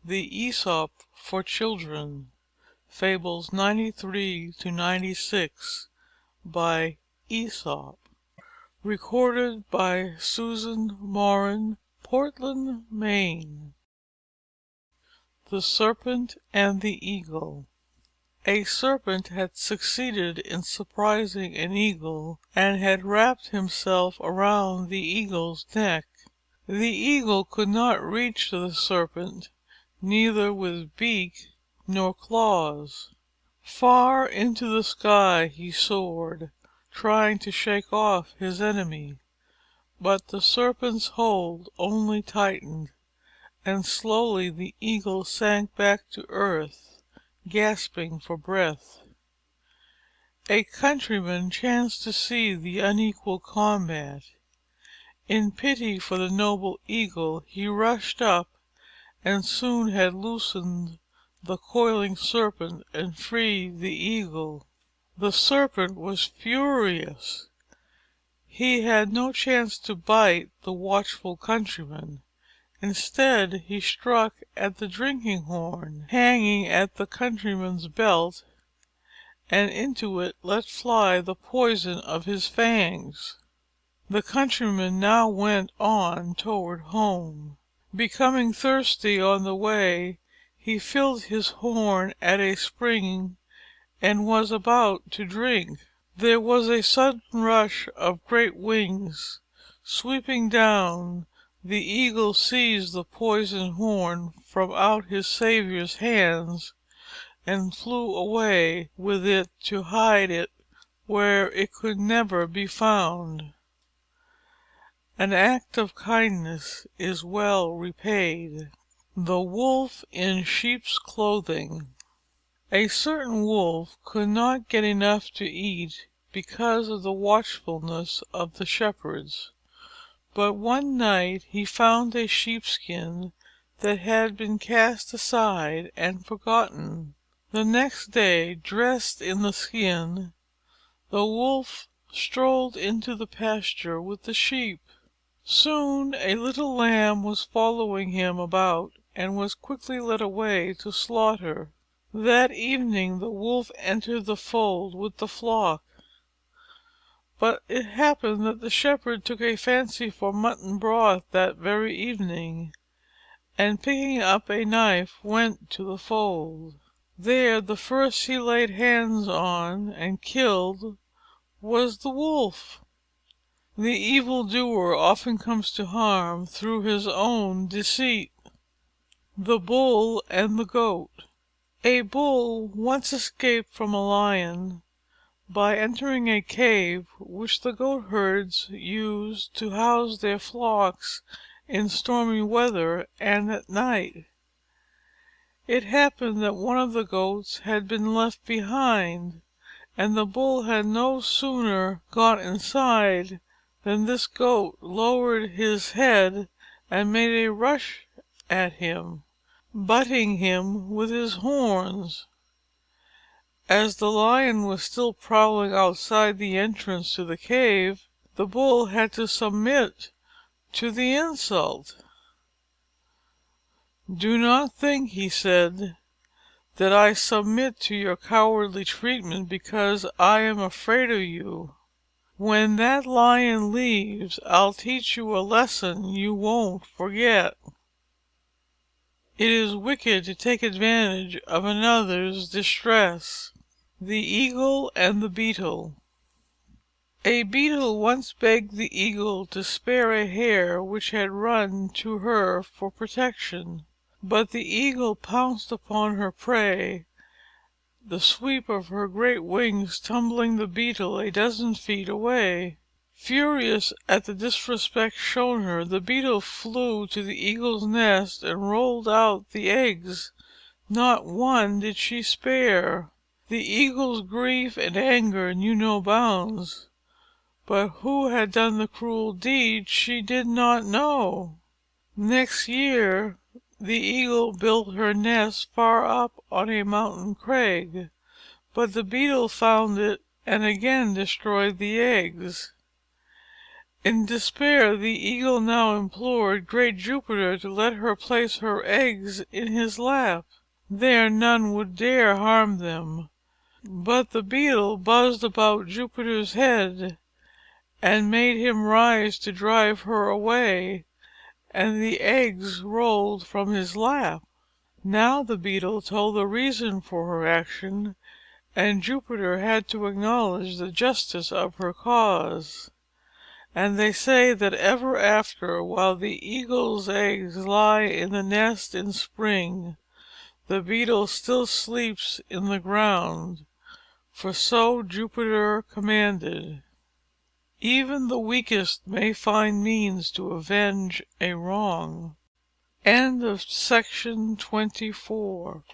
The Aesop for Children, Fables 93 to 96, by Aesop. Recorded by Susan Morin, Portland, Maine. The Serpent and the Eagle. A serpent had succeeded in surprising an eagle, and had wrapped himself around the eagle's neck. The eagle could not reach the serpent, neither with beak nor claws. Far into the sky he soared, trying to shake off his enemy, but the serpent's hold only tightened, and slowly the eagle sank back to earth, gasping for breath. A countryman chanced to see the unequal combat. In pity for the noble eagle, he rushed up, and soon had loosened the coiling serpent and freed the eagle. The serpent was furious. He had no chance to bite the watchful countryman. Instead, he struck at the drinking horn, hanging at the countryman's belt, and into it let fly the poison of his fangs. The countryman now went on toward home. Becoming thirsty on the way, he filled his horn at a spring, and was about to drink. There was a sudden rush of great wings. Sweeping down, the eagle seized the poisoned horn from out his saviour's hands, and flew away with it to hide it where it could never be found. An act of kindness is well repaid. The Wolf in Sheep's Clothing. A certain wolf could not get enough to eat because of the watchfulness of the shepherds. But one night he found a sheepskin that had been cast aside and forgotten. The next day, dressed in the skin, the wolf strolled into the pasture with the sheep. Soon a little lamb was following him about, and was quickly led away to slaughter. That evening the wolf entered the fold with the flock. But it happened that the shepherd took a fancy for mutton broth that very evening, and picking up a knife went to the fold. There the first he laid hands on and killed was the wolf. The evil doer often comes to harm through his own deceit. The Bull and the Goat. A Bull once escaped from a lion by entering a cave which the goatherds used to house their flocks in stormy weather and at night. It happened that one of the goats had been left behind, and the Bull had no sooner got inside than this goat lowered his head and made a rush at him, butting him with his horns. As the lion was still prowling outside the entrance to the cave, the Bull had to submit to the insult. "Do not think," he said, "that I submit to your cowardly treatment because I am afraid of you. When that lion leaves, I'll teach you a lesson you won't forget. It is wicked to take advantage of another's distress." The Eagle and the Beetle. A Beetle once begged the Eagle to spare a hare which had run to her for protection. But the Eagle pounced upon her prey, the sweep of her great wings tumbling the Beetle a dozen feet away. Furious at the disrespect shown her, the Beetle flew to the Eagle's nest and rolled out the eggs. Not one did she spare. The Eagle's grief and anger knew no bounds, but who had done the cruel deed she did not know. Next year the Eagle built her nest far up on a mountain crag, but the Beetle found it and again destroyed the eggs. In despair the Eagle now implored great Jupiter to let her place her eggs in his lap. There none would dare harm them. But the Beetle buzzed about Jupiter's head, and made him rise to drive her away, and the eggs rolled from his lap. Now the Beetle told the reason for her action, and Jupiter had to acknowledge the justice of her cause. And they say that ever after, while the Eagle's eggs lie in the nest in spring, the Beetle still sleeps in the ground, for so Jupiter commanded. Even the weakest may find means to avenge a wrong. Section 24